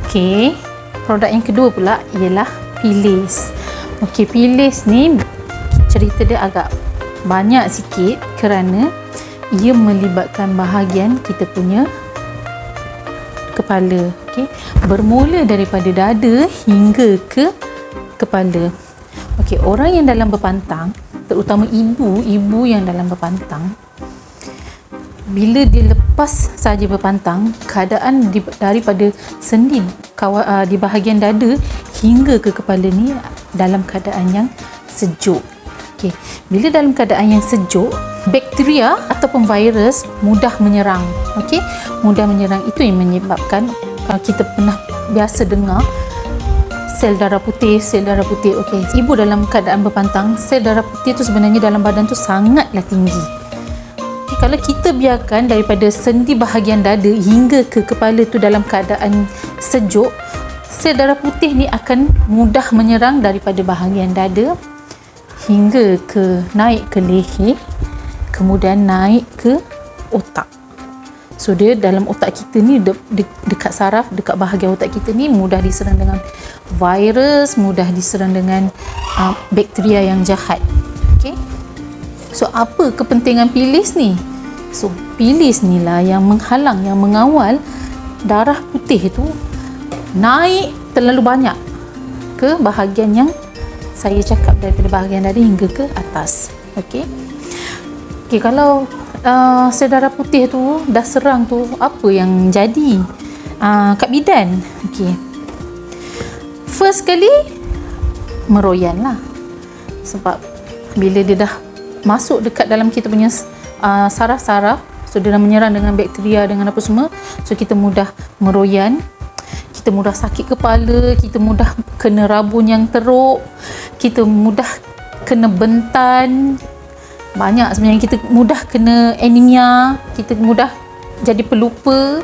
Okey, produk yang kedua pula ialah Pilis. Okey, Pilis ni cerita dia agak banyak sikit kerana ia melibatkan bahagian kita punya kepala. Okey, bermula daripada dada hingga ke kepala. Okey, orang yang dalam berpantang, terutama ibu yang dalam berpantang, bila dia lepas saja berpantang, keadaan daripada sendi di bahagian dada hingga ke kepala ni dalam keadaan yang sejuk. Okey, bila dalam keadaan yang sejuk, bakteria ataupun virus mudah menyerang. Okey, mudah menyerang itu yang menyebabkan kita pernah biasa dengar sel darah putih. Okey, ibu dalam keadaan berpantang, sel darah putih tu sebenarnya dalam badan tu sangatlah tinggi. Kalau kita biarkan daripada sendi bahagian dada hingga ke kepala tu dalam keadaan sejuk, sel darah putih ni akan mudah menyerang daripada bahagian dada hingga ke naik ke leher, kemudian naik ke otak. So dia dalam otak kita ni dekat saraf, dekat bahagian otak kita ni mudah diserang dengan virus, mudah diserang dengan bakteria yang jahat. Okey. So apa kepentingan Pilis ni? So Pilis ni lah yang menghalang, yang mengawal darah putih tu naik terlalu banyak ke bahagian yang saya cakap, daripada bahagian dada hingga ke atas. Okey. Okey, kalau sel darah putih tu dah serang tu, apa yang jadi kat bidan? Okey. First kali meroyan lah, sebab bila dia dah masuk dekat dalam kita punya saraf-saraf, so dia dah menyerang dengan bakteria, dengan apa semua, so kita mudah meroyan, kita mudah sakit kepala, kita mudah kena rabun yang teruk, kita mudah kena bentan, banyak sebenarnya, kita mudah kena anemia, kita mudah jadi pelupa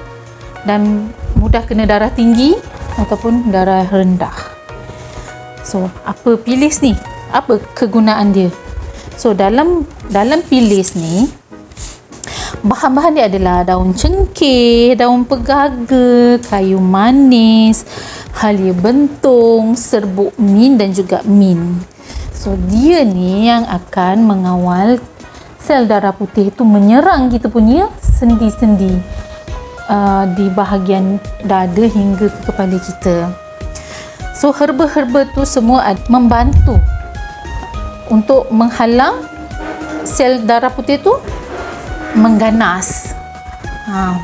dan mudah kena darah tinggi ataupun darah rendah. So apa Pilis ni? Apa kegunaan dia? So dalam Pilis ni, bahan-bahan dia adalah daun cengkeh, daun pegaga, kayu manis, halia bentong, serbuk mint dan juga mint. So dia ni yang akan mengawal sel darah putih itu menyerang kita punya sendi-sendi di bahagian dada hingga ke kepala kita. So herba-herba tu semua membantu untuk menghalang sel darah putih tu mengganas.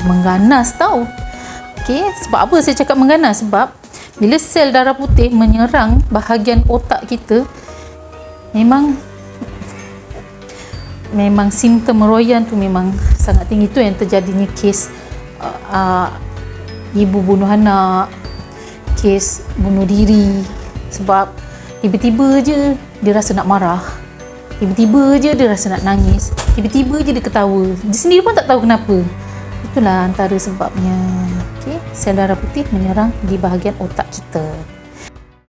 Mengganas tau. Okey, sebab apa saya cakap mengganas? Sebab bila sel darah putih menyerang bahagian otak kita, memang simptom meroyan tu memang sangat tinggi. Tu yang terjadinya kes ibu bunuh anak, kes bunuh diri, sebab tiba-tiba je dia rasa nak marah, tiba-tiba je dia rasa nak nangis, tiba-tiba je dia ketawa, dia sendiri pun tak tahu kenapa. Itulah antara sebabnya. Okey, sel darah putih menyerang di bahagian otak kita.